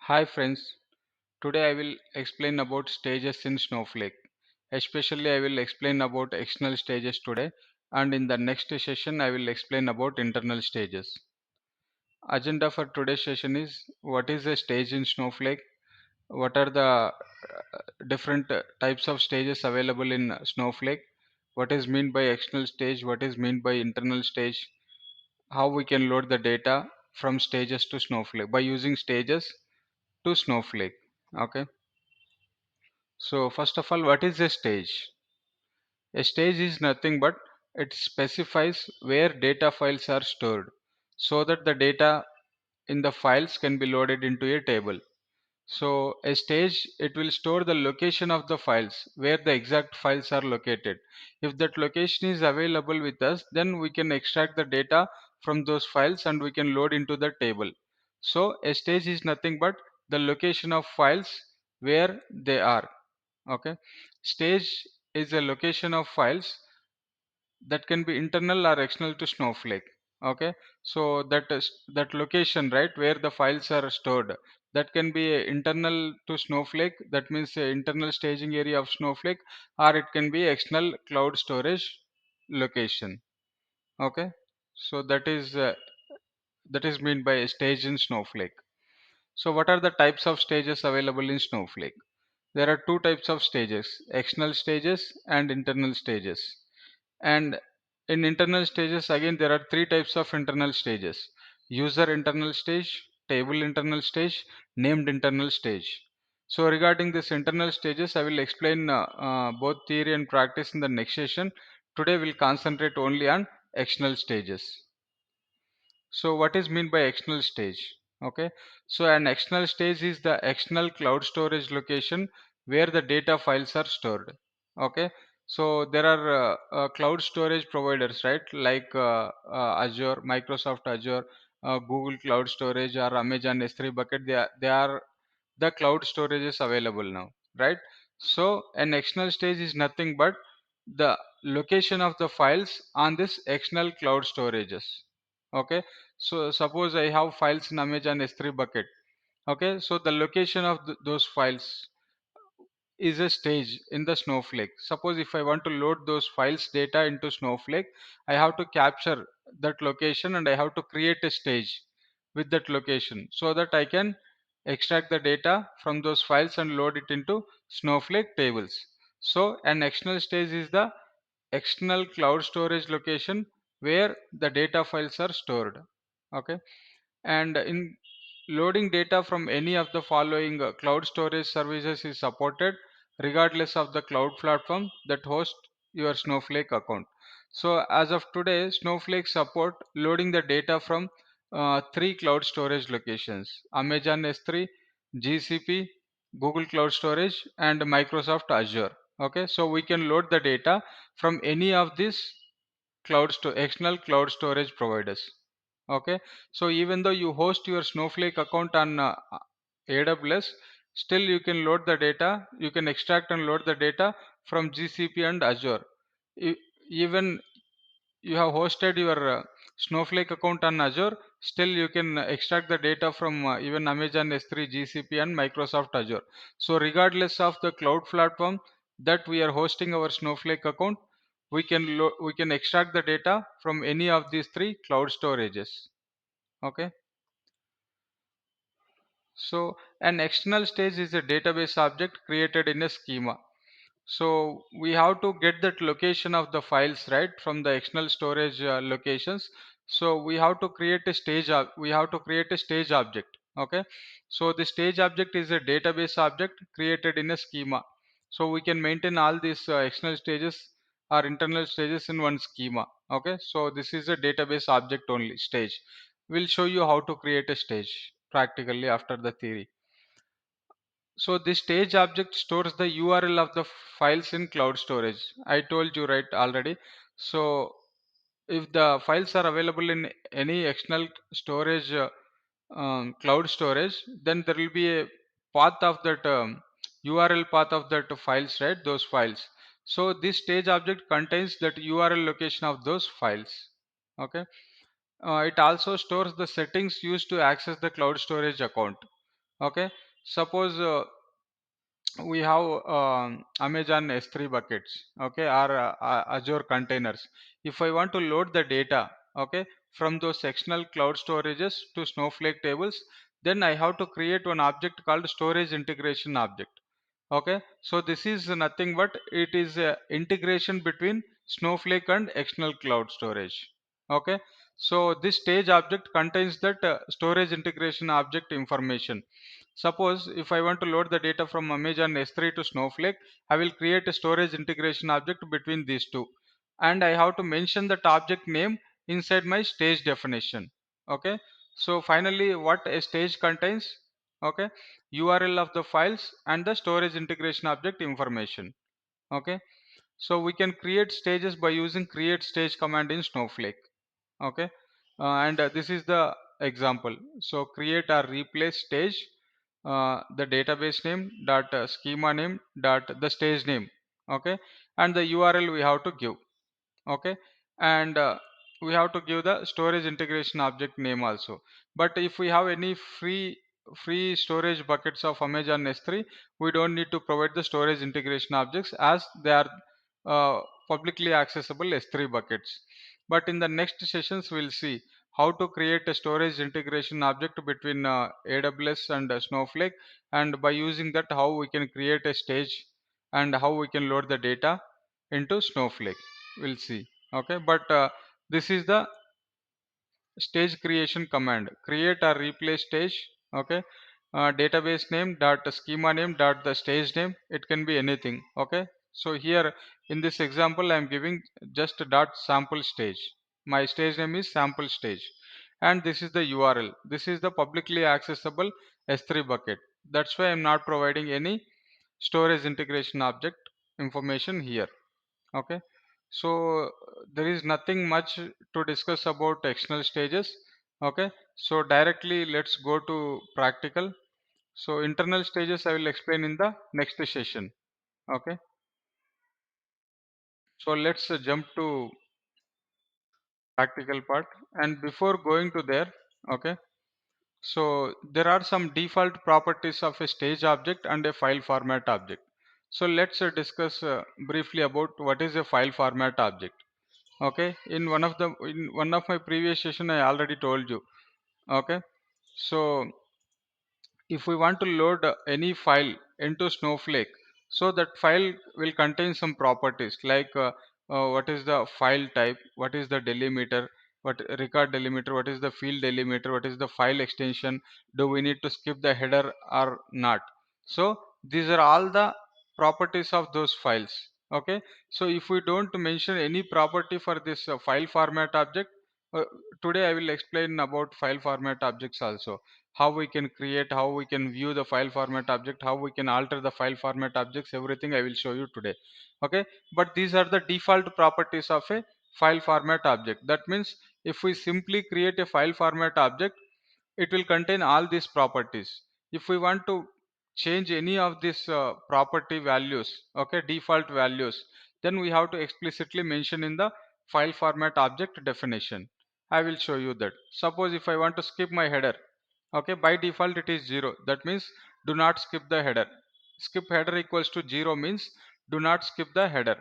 Hi friends, today I will explain about stages in Snowflake. Especially I will explain about external stages today, and in the next session I will explain about internal stages. Agenda for today's session is what is a stage in Snowflake, what are the different types of stages available in Snowflake, what is meant by external stage, what is meant by internal stage, how we can load the data from stages to Snowflake by using stages to Snowflake. Okay. So first of all, what is a stage? A stage is nothing but it specifies where data files are stored so that the data in the files can be loaded into a table. So a stage, it will store the location of the files, where the exact files are located. If that location is available with us, then we can extract the data from those files and we can load into the table. So a stage is nothing but the location of files where they are. Okay, stage is a location of files that can be internal or external to Snowflake. Okay, so that is that location, right, where the files are stored, that can be a internal to Snowflake, that means a internal staging area of Snowflake, or it can be external cloud storage location. Okay, so that is meant by a stage in Snowflake. So what are the types of stages available in Snowflake? There are two types of stages: external stages and internal stages. And in internal stages, again, there are three types of internal stages: user internal stage, table internal stage, named internal stage. So regarding this internal stages, I will explain both theory and practice in the next session. Today we'll concentrate only on external stages. So what is meant by external stage? Okay, so an external stage is the external cloud storage location where the data files are stored. Okay, so there are cloud storage providers, right, like Azure, Microsoft Azure, Google Cloud Storage, or Amazon S3 bucket. They are the cloud storages available now, right? So an external stage is nothing but the location of the files on this external cloud storages. Okay, so suppose I have files in Amazon S3 bucket. Okay, so the location of those files is a stage in the Snowflake. Suppose if I want to load those files data into Snowflake, I have to capture that location and I have to create a stage with that location so that I can extract the data from those files and load it into Snowflake tables. So an external stage is the external cloud storage location where the data files are stored. Okay, and in loading data from any of the following cloud storage services is supported regardless of the cloud platform that hosts your Snowflake account. So as of today, Snowflake support loading the data from three cloud storage locations: Amazon S3, GCP, Google Cloud Storage, and Microsoft Azure. Okay, so we can load the data from any of these external cloud storage providers. Okay, so even though you host your Snowflake account on AWS, still you can load the data, you can extract and load the data from GCP and Azure. E- Even you have hosted your Snowflake account on Azure, still you can extract the data from even Amazon S3, GCP, and Microsoft Azure. So regardless of the cloud platform that we are hosting our Snowflake account, we can extract the data from any of these three cloud storages. Okay, so an external stage is a database object created in a schema. So we have to get that location of the files, right, from the external storage locations. So we have to create a we have to create a stage object. Okay, so the stage object is a database object created in a schema. So we can maintain all these external stages or internal stages in one schema. Okay, so this is a database object only stage. We'll show you how to create a stage practically after the theory. So this stage object stores the URL of the files in cloud storage. I told you right already. So if the files are available in any external storage, cloud storage, then there will be a path of that URL path of that files, right? Those files. So this stage object contains that URL location of those files. Okay. It also stores the settings used to access the cloud storage account. Okay, suppose we have Amazon S3 buckets, okay, or Azure containers. If I want to load the data, okay, from those sectional cloud storages to Snowflake tables, then I have to create one object called storage integration object. Okay, so this is nothing but it is a integration between Snowflake and external cloud storage. Okay, so this stage object contains that storage integration object information. Suppose if I want to load the data from Amazon S3 to Snowflake, I will create a storage integration object between these two, and I have to mention that object name inside my stage definition. Okay, so finally what a stage contains, okay, URL of the files and the storage integration object information. Okay, so we can create stages by using create stage command in Snowflake. Okay, and this is the example. So create or replace stage, the database name dot schema name dot the stage name. Okay, and the URL we have to give. Okay, and we have to give the storage integration object name also. But if we have any free storage buckets of Amazon S3, we don't need to provide the storage integration objects as they are uh, publicly accessible S3 buckets. But in the next sessions we'll see how to create a storage integration object between AWS and Snowflake, and by using that how we can create a stage and how we can load the data into Snowflake. We'll see. Okay, but this is the stage creation command. Create or replace stage. Okay, database name dot schema name dot the stage name. It can be anything. Okay, so here in this example I am giving just dot sample stage. My stage name is sample stage, and this is the URL. This is the publicly accessible S3 bucket. That's why I am not providing any storage integration object information here. Okay, so there is nothing much to discuss about external stages. Okay, so directly let's go to practical. So internal stages I will explain in the next session. Okay, so let's jump to practical part, and before going to there, okay, so there are some default properties of a stage object and a file format object. So let's discuss briefly about what is a file format object. Okay, in one of my previous session I already told you. Okay, so if we want to load any file into Snowflake, so that file will contain some properties like what is the file type, what is the delimiter, what record delimiter, what is the field delimiter, what is the file extension, do we need to skip the header or not. So these are all the properties of those files. Okay, so if we don't mention any property for this file format object, uh, today I will explain about file format objects also, how we can create, how we can view the file format object, how we can alter the file format objects, everything I will show you today. Okay, but these are the default properties of a file format object. That means if we simply create a file format object, it will contain all these properties. If we want to change any of these property values, okay, default values, then we have to explicitly mention in the file format object definition. I will show you that. Suppose if I want to skip my header, okay, by default it is 0. That means do not skip the header. Skip header equals to 0 means do not skip the header.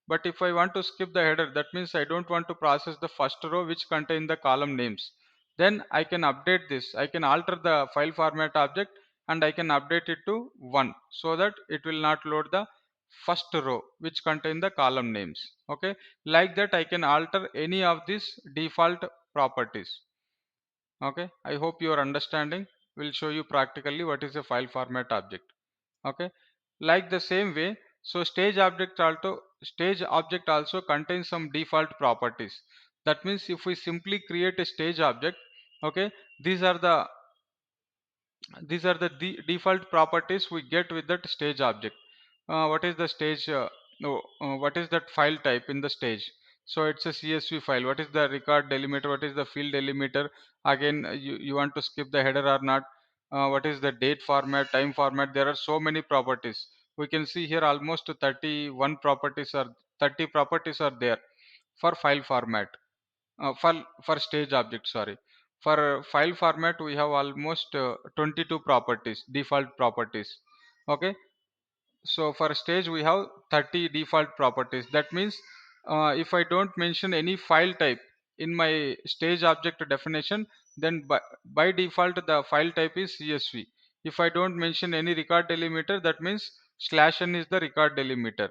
But if I want to skip the header, that means I don't want to process the first row which contain the column names. Then I can update this. I can alter the file format object and I can update it to 1 so that it will not load the first row which contain the column names. Okay, like that I can alter any of these default properties. Okay, I hope you are understanding. We'll show you practically what is a file format object. Okay, like the same way, so stage object also contains some default properties. That means if we simply create a stage object, okay, these are the default properties we get with that stage object. What is the stage, no, what is that file type in the stage? So it's a CSV file. What is the record delimiter, what is the field delimiter, again you want to skip the header or not, what is the date format, time format. There are so many properties. We can see here almost 31 properties are 30 properties are there for file format, for stage object, sorry. For file format we have almost 22 properties, default properties. Okay, so for stage we have 30 default properties. That means if I don't mention any file type in my stage object definition, then by default the file type is CSV. If I don't mention any record delimiter, that means /n is the record delimiter.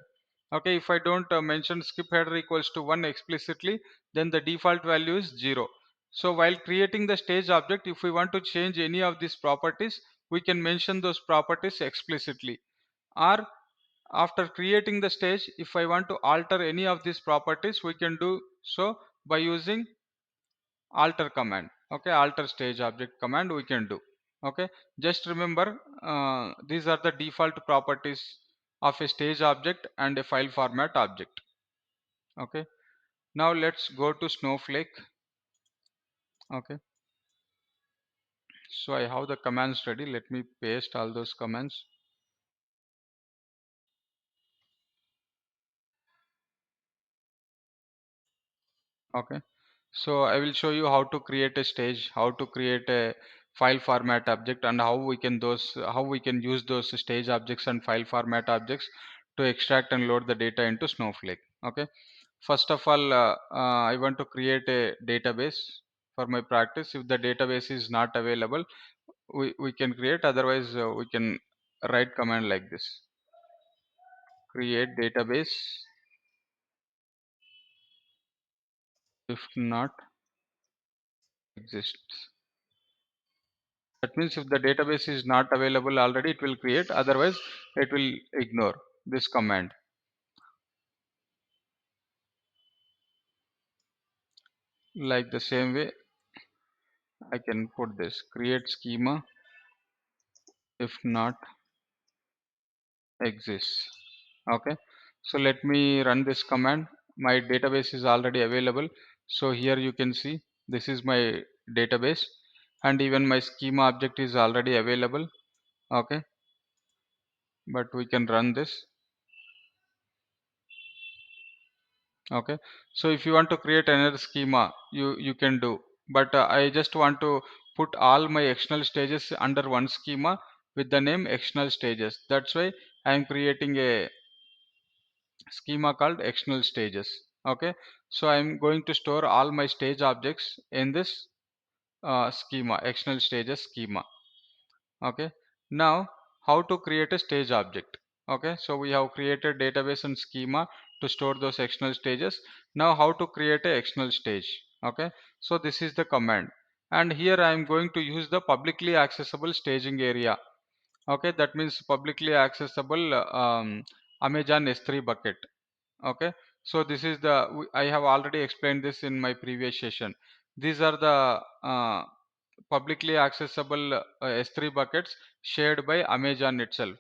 Okay, if I don't mention skip header equals to 1 explicitly, then the default value is 0. So while creating the stage object, if we want to change any of these properties, we can mention those properties explicitly. Or after creating the stage, if I want to alter any of these properties, we can do so by using alter command. Okay, alter stage object command we can do. Okay, just remember these are the default properties of a stage object and a file format object. Okay, now let's go to Snowflake. Okay, so I have the commands ready. Let me paste all those commands. Okay, so I will show you how to create a stage, how to create a file format object, and how we can use those stage objects and file format objects to extract and load the data into Snowflake. Okay, first of all I want to create a database for my practice. If the database is not available, we can create, otherwise we can write command like this: create database if not exists. That means if the database is not available already, it will create, otherwise it will ignore this command. Like the same way I can put this: create schema if not exists. Okay, so let me run this command. My database is already available, so here you can see this is my database, and even my schema object is already available. Okay, but we can run this. Okay, so if you want to create another schema, you can do, but I just want to put all my external stages under one schema with the name external stages. That's why I am creating a schema called external stages. Okay, so I am going to store all my stage objects in this schema, external stages schema. Okay, now how to create a stage object? Okay, so we have created database and schema to store those external stages. Now how to create a external stage? Okay, so this is the command, and here I am going to use the publicly accessible staging area. Okay, that means publicly accessible Amazon S3 bucket. Okay, so this is the I have already explained this in my previous session. These are the publicly accessible S3 buckets shared by Amazon itself.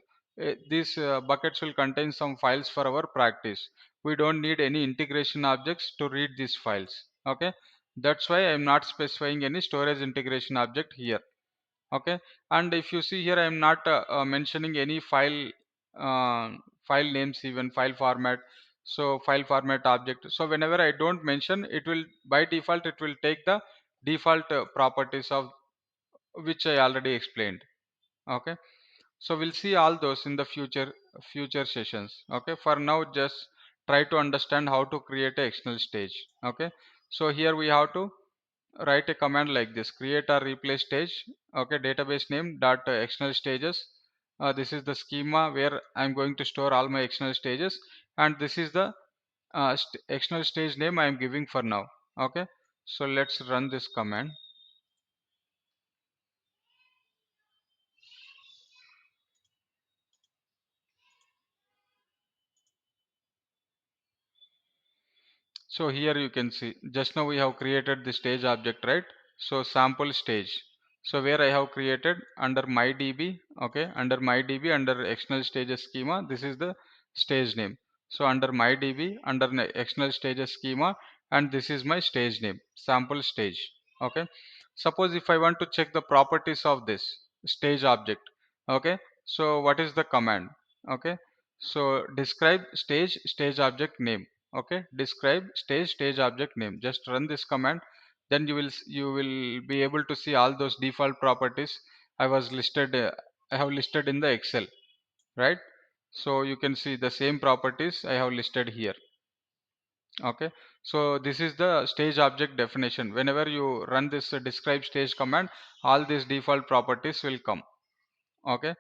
These buckets will contain some files for our practice. We don't need any integration objects to read these files. Okay, that's why I am not specifying any storage integration object here. Okay, and if you see here, I am not mentioning any uh, file names, even file format. So file format object, so whenever I don't mention, it will by default it will take the default properties of which I already explained. Okay, so we'll see all those in the future sessions. Okay, for now just try to understand how to create a external stage. Okay, so here we have to write a command like this: create or replace stage. Okay, database name dot external stages. This is the schema where I'm going to store all my external stages, and this is the external stage name I am giving for now. Okay, so let's run this command. So here you can see just now we have created the stage object, right? So sample stage. So where I have created under MyDB, okay, under MyDB under external stages schema, this is the stage name. So under MyDB under external stages schema, and this is my stage name, sample stage. Okay. Suppose if I want to check the properties of this stage object, okay. So what is the command? Okay. So describe stage object name. Okay, describe stage object name. Just run this command. then you will be able to see all those default properties I have listed in the Excel, right? So you can see the same properties I have listed here. Okay, so this is the stage object definition. Whenever you run this describe stage command, all these default properties will come. Okay,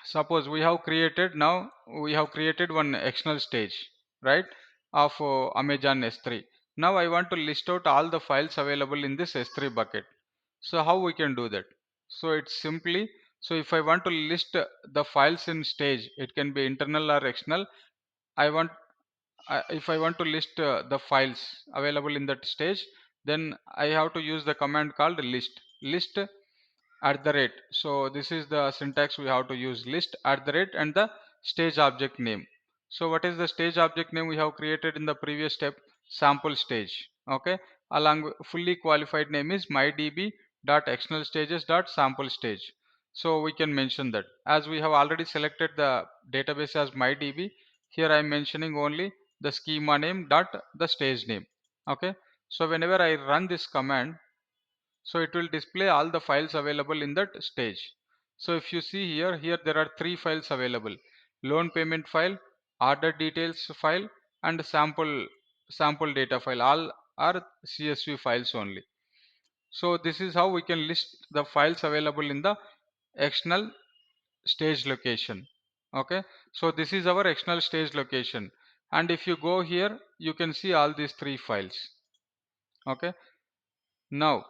suppose we have created one external stage, right, of Amazon S3. Now I want to list out all the files available in this S3 bucket. So how we can do that? So it's simply, so if I want to list the files in stage, it can be internal or external. I want if I want to list the files available in that stage, then I have to use the command called list at the rate. So this is the syntax we have to use, list at the rate and the stage object name. So what is the stage object name we have created in the previous step? Sample stage. Okay, along with fully qualified name is MYDB.external stage. So we can mention that as we have already selected the database as MyDB. Here I am mentioning only the schema name dot the stage name. Okay, so whenever I run this command, so it will display all the files available in that stage. So if you see here there are three files available: loan payment file, order details file, and sample data file. All are CSV files only. So this is how we can list the files available in the external stage location. Okay, so this is our external stage location, and if you go here you can see all these three files. Okay, now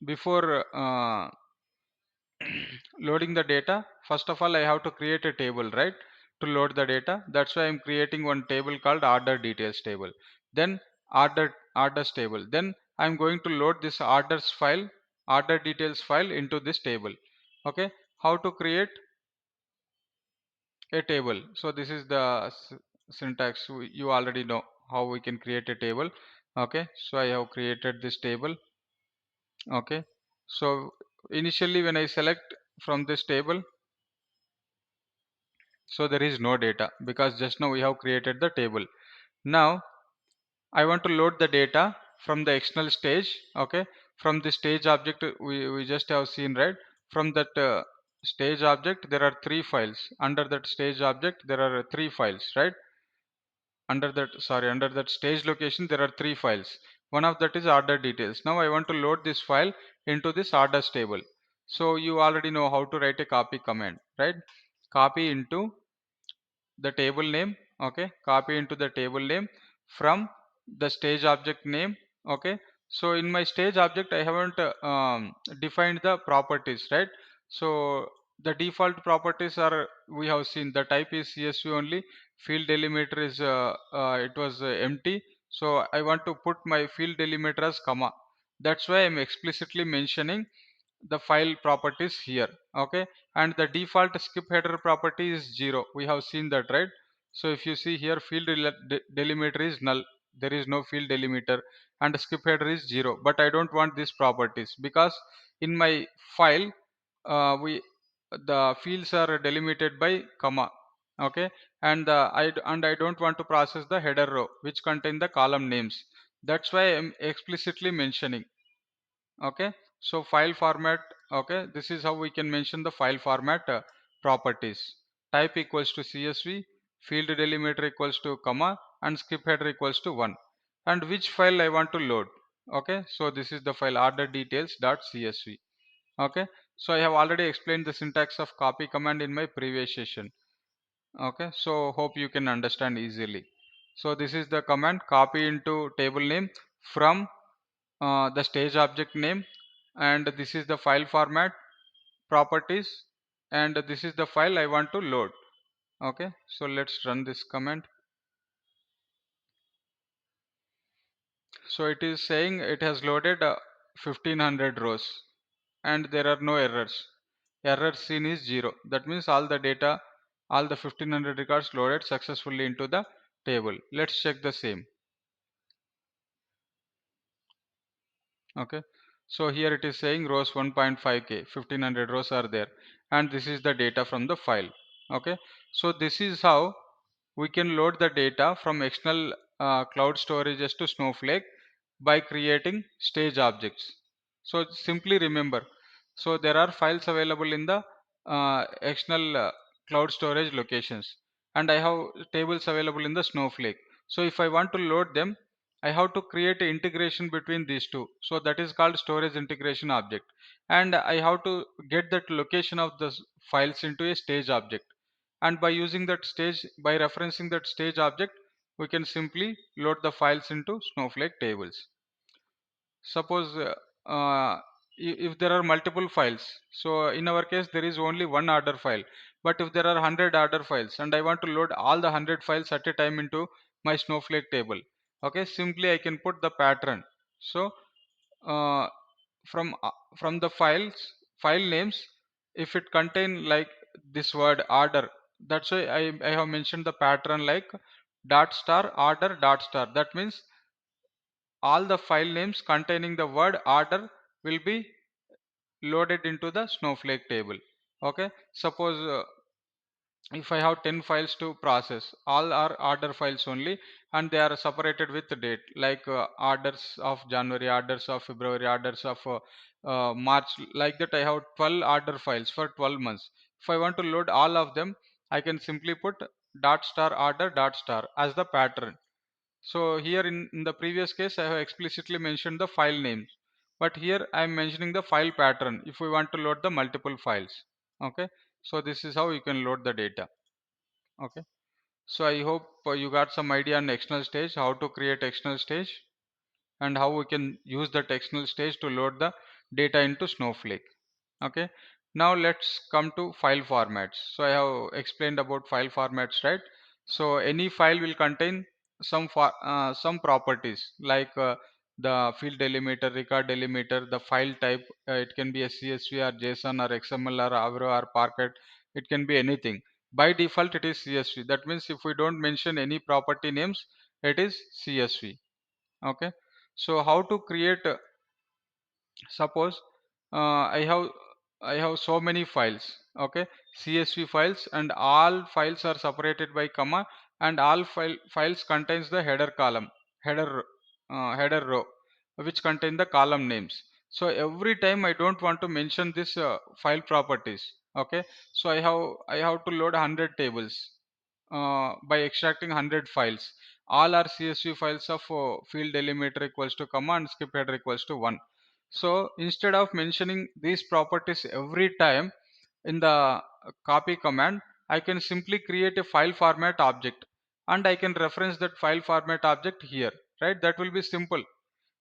before loading the data, first of all I have to create a table, right, to load the data. That's why I'm creating one table called order details table, then orders table. Then I'm going to load this order details file into this table. Okay, how to create a table? So this is the syntax. You already know how we can create a table. Okay, so I have created this table. Okay, so initially when I select from this table, so there is no data because just now we have created the table. Now I want to load the data from the external stage. Okay, from the stage object we just have seen, right? From that stage object there are three files. Under that stage object there are three files, right? Under that stage location there are three files. One of that is order details. Now I want to load this file into this orders table. So you already know how to write a copy command, right? Copy into the table name. Okay, copy into the table name from the stage object name. Okay, so in my stage object I haven't defined the properties, right? So the default properties are, we have seen the type is CSV only, field delimiter is it was empty. So I want to put my field delimiter as comma. That's why I'm explicitly mentioning the file properties here. Okay, and the default skip header property is 0. We have seen that, right? So if you see here, delimiter is null, there is no field delimiter, and skip header is 0. But I don't want these properties because in my file we the fields are delimited by comma. Okay, and I don't want to process the header row which contain the column names. That's why I'm explicitly mentioning. Okay, so file format. Okay, this is how we can mention the file format properties. Type equals to CSV, field delimiter equals to comma, and skip header equals to 1, and which file I want to load. Okay, so this is the file order details dot csv. Okay, so I have already explained the syntax of copy command in my previous session. Okay, so hope you can understand easily. So this is the command, copy into table name from the stage object name, and this is the file format properties, and this is the file I want to load. Okay, so let's run this command. So it is saying it has loaded 1500 rows and there are no errors. Error seen is 0. That means all the data, all the 1500 records loaded successfully into the table. Let's check the same. Okay, so here it is saying rows 1.5k, 1500 rows are there, and this is the data from the file. Okay, so this is how we can load the data from external cloud storages to Snowflake by creating stage objects. So simply remember, so there are files available in the external cloud storage locations, and I have tables available in the Snowflake. So if I want to load them, I have to create an integration between these two, so that is called storage integration object, and I have to get that location of the files into a stage object, and by using that stage, by referencing that stage object, we can simply load the files into Snowflake tables. Suppose if there are multiple files, so in our case there is only one order file, but if there are 100 order files and I want to load all the 100 files at a time into my Snowflake table, okay, simply I can put the pattern. So uh, from uh, from the file names, if it contain like this word order, that's why I have mentioned the pattern like dot star order dot star. That means all the file names containing the word order will be loaded into the Snowflake table. Okay, suppose if I have 10 files to process, all are order files only, and they are separated with the date, like orders of January, orders of February, orders of March, like that. I have 12 order files for 12 months. If I want to load all of them, I can simply put dot star order dot star as the pattern. So here in the previous case, I have explicitly mentioned the file names, but here I am mentioning the file pattern if we want to load the multiple files. Okay, so this is how you can load the data. Okay, so I hope you got some idea on external stage, how to create external stage, and how we can use that external stage to load the data into Snowflake. Okay, now let's come to file formats. So I have explained about file formats, right? So any file will contain some properties like the field delimiter, record delimiter, the file type. It can be a CSV or JSON or XML or Avro or Parquet. It can be anything. By default it is CSV. That means if we don't mention any property names, it is CSV. Okay, so how to create suppose I have so many files, okay, CSV files, and all files are separated by comma, and all files contains the header column, header row, which contain the column names. So every time I don't want to mention this file properties, okay, so I have to load 100 tables by extracting 100 files. All are CSV files of field delimiter equals to comma and skip header equals to 1. So instead of mentioning these properties every time in the copy command, I can simply create a file format object, and I can reference that file format object here, right? That will be simple.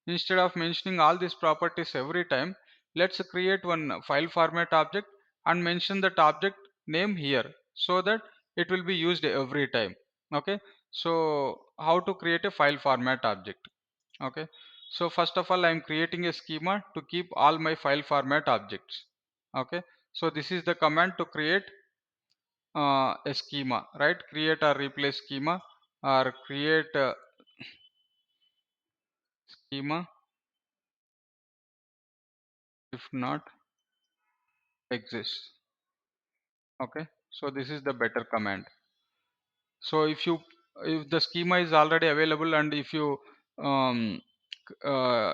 Instead of mentioning all these properties every time, let's create one file format object and mention that object name here, so that it will be used every time. Okay, so how to create a file format object? Okay, so first of all I am creating a schema to keep all my file format objects. Okay, so this is the command to create a schema, right? Create or replace schema, or create schema if not exists. Okay, so this is the better command. So if the schema is already available, and um,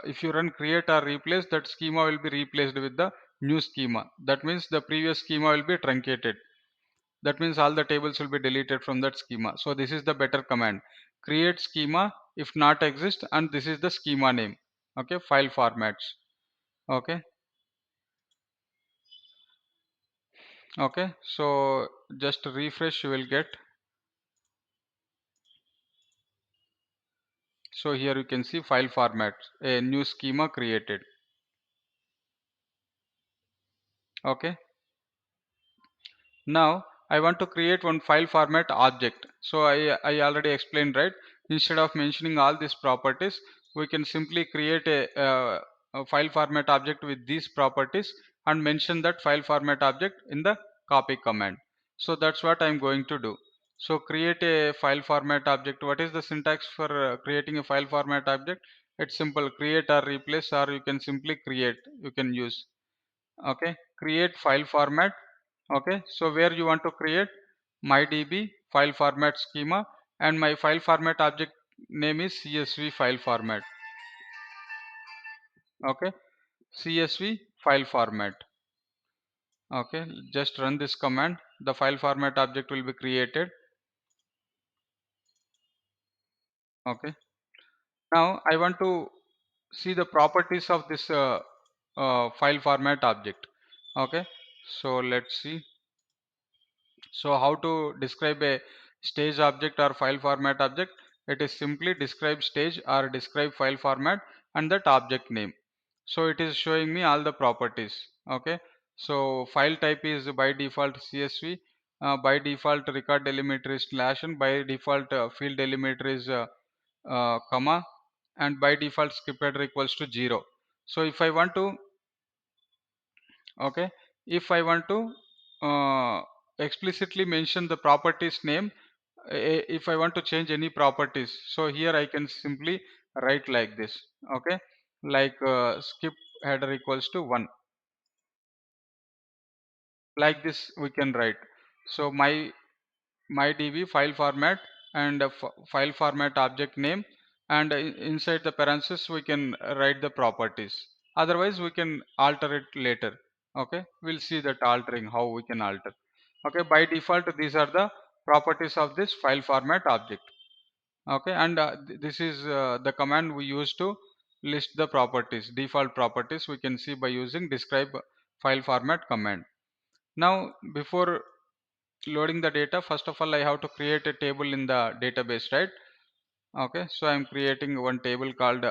if you run create or replace, that schema will be replaced with the new schema. That means the previous schema will be truncated. That means all the tables will be deleted from that schema. So this is the better command, create schema if not exist, and this is the schema name. Okay, file formats. Okay, okay, so just refresh, you will get. So here you can see file format, a new schema created. Okay, now I want to create one file format object. So I already explained, right? Instead of mentioning all these properties, we can simply create a file format object with these properties and mention that file format object in the copy command. So that's what I'm going to do. So create a file format object. What is the syntax for creating a file format object? It's simple, create or replace, or you can simply create, you can use. Okay, create file format. Okay, so where you want to create MYDB file format schema, and my file format object name is CSV file format. Okay, CSV file format. Okay, just run this command. The file format object will be created. Okay, now I want to see the properties of this file format object. Okay, so let's see. So how to describe a stage object or file format object? It is simply describe stage or describe file format and that object name. So it is showing me all the properties. Okay, so file type is by default CSV, by default record delimiter is slash, and by default field delimiter is comma, and by default skip header equals to 0. So if I want to, okay, if I want to explicitly mention the properties name, if I want to change any properties, so here I can simply write like this. Okay, like skip header equals to 1, like this we can write. So my MYDB file format and file format object name, and inside the parenthesis we can write the properties. Otherwise we can alter it later. Okay, we'll see that altering how we can alter. Okay, by default these are the properties of this file format object. Okay, and this is the command we use to list the properties, default properties we can see by using describe file format command. Now before loading the data, first of all I have to create a table in the database, right? Okay, so I'm creating one table called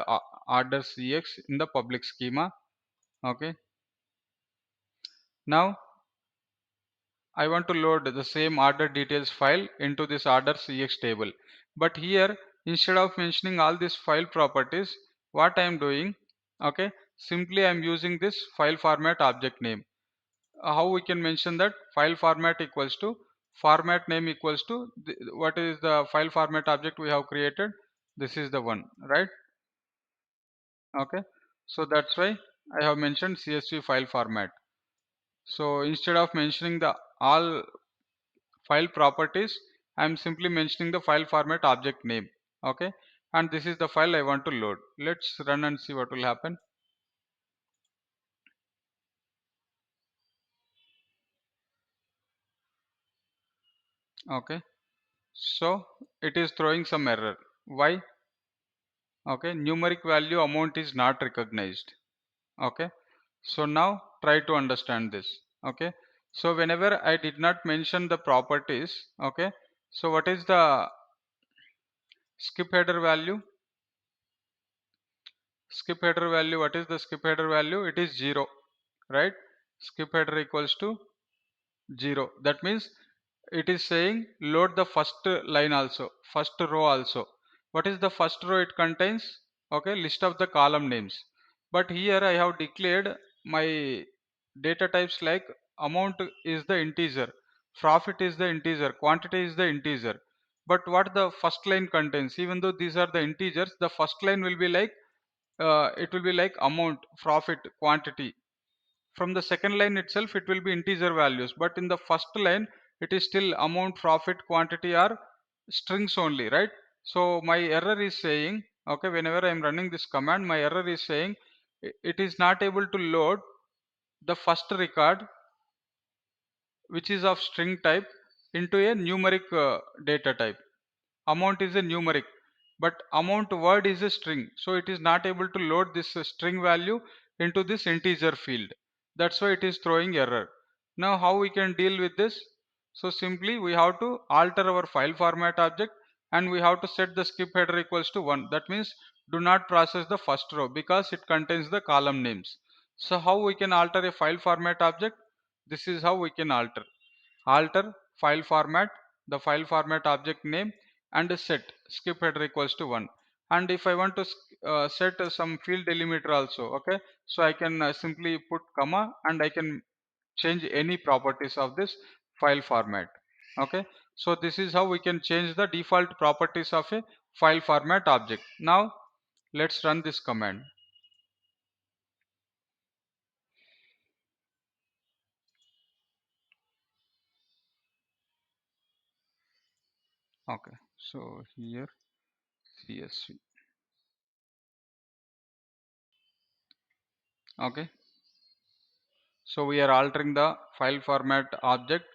orders ex in the public schema. Okay, now I want to load the same order details file into this orders ex table, but here instead of mentioning all these file properties, what I am doing, okay, simply I'm using this file format object name. How we can mention that? File format equals to format name equals to what is the file format object we have created. This is the one, right? Okay, so that's why I have mentioned CSV file format. So instead of mentioning the all file properties, I am simply mentioning the file format object name. Okay, and this is the file I want to load. Let's run and see what will happen. Okay, so it is throwing some error. Why? Okay, numeric value amount is not recognized. Okay, so now try to understand this. Okay, so whenever I did not mention the properties, okay, so what is the skip header value? Skip header value, what is the skip header value? It is 0, right? Skip header equals to 0. That means it is saying load the first line also, first row also. What is the first row it contains? Okay, list of the column names. But here I have declared my data types like amount is the integer, profit is the integer, quantity is the integer. But what the first line contains, even though these are the integers, the first line will be like it will be like amount, profit, quantity. From the second line itself it will be integer values, but in the first line it is still amount, profit, quantity are strings only, right? So my error is saying, okay, whenever I am running this command, my error is saying it is not able to load the first record which is of string type into a numeric data type. Amount is a numeric, but amount word is a string, so it is not able to load this string value into this integer field. That's why it is throwing error. Now how we can deal with this? So simply we have to alter our file format object, and we have to set the skip header equals to 1. That means do not process the first row because it contains the column names. So how we can alter a file format object? This is how we can alter file format, the file format object name, and set skip header equals to 1. And if I want to set some field delimiter also, okay, so I can simply put comma and I can change any properties of this file format. Okay, so this is how we can change the default properties of a file format object. Now let's run this command. Okay, so here CSV. Okay, so we are altering the file format object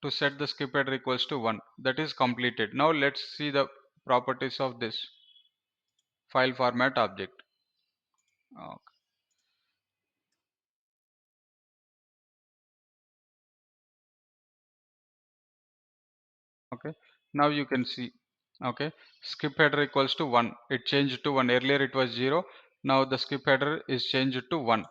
to set the skip header equals to 1. That is completed. Now let's see the properties of this file format object. Okay, now you can see, okay, skip header equals to 1. It changed to 1. Earlier it was 0. Now the skip header is changed to 1.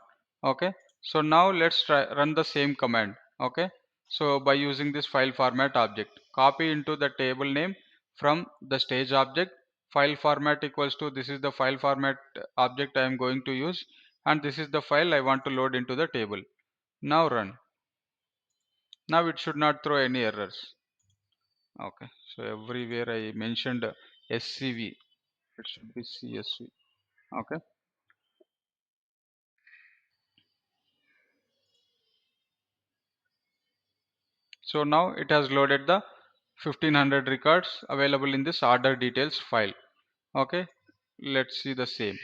Okay, so now let's try run the same command. Okay, so by using this file format object, copy into the table name from the stage object. File format equals to, this is the file format object I am going to use, and this is the file I want to load into the table. Now run. Now it should not throw any errors. Okay, so everywhere I mentioned SCV, it should be CSV. Okay, so now it has loaded the 1500 records available in this order details file. Okay, let's see the same.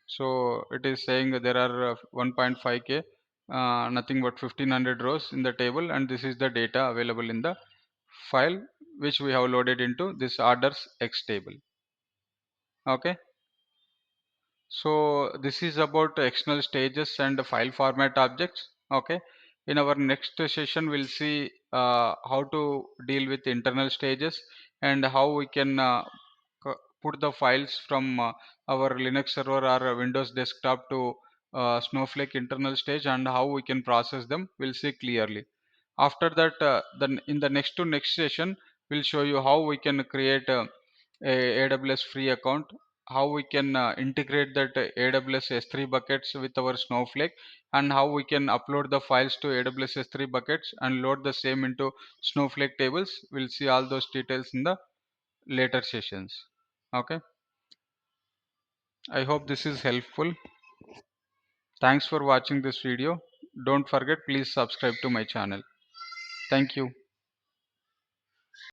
So it is saying that there are 1.5k, nothing but 1500 rows in the table, and this is the data available in the file which we have loaded into this orders X table. Okay. So this is about external stages and file format objects. Okay. In our next session, we'll see how to deal with internal stages and how we can put the files from our Linux server or Windows desktop to Snowflake internal stage, and how we can process them. We'll see clearly. After that, then in the next session, we'll show you how we can create a AWS free account, how we can integrate that AWS S3 buckets with our Snowflake, and how we can upload the files to AWS S3 buckets and load the same into Snowflake tables. We'll see all those details in the later sessions. Okay, I hope this is helpful. Thanks for watching this video. Don't forget, please subscribe to my channel. Thank you.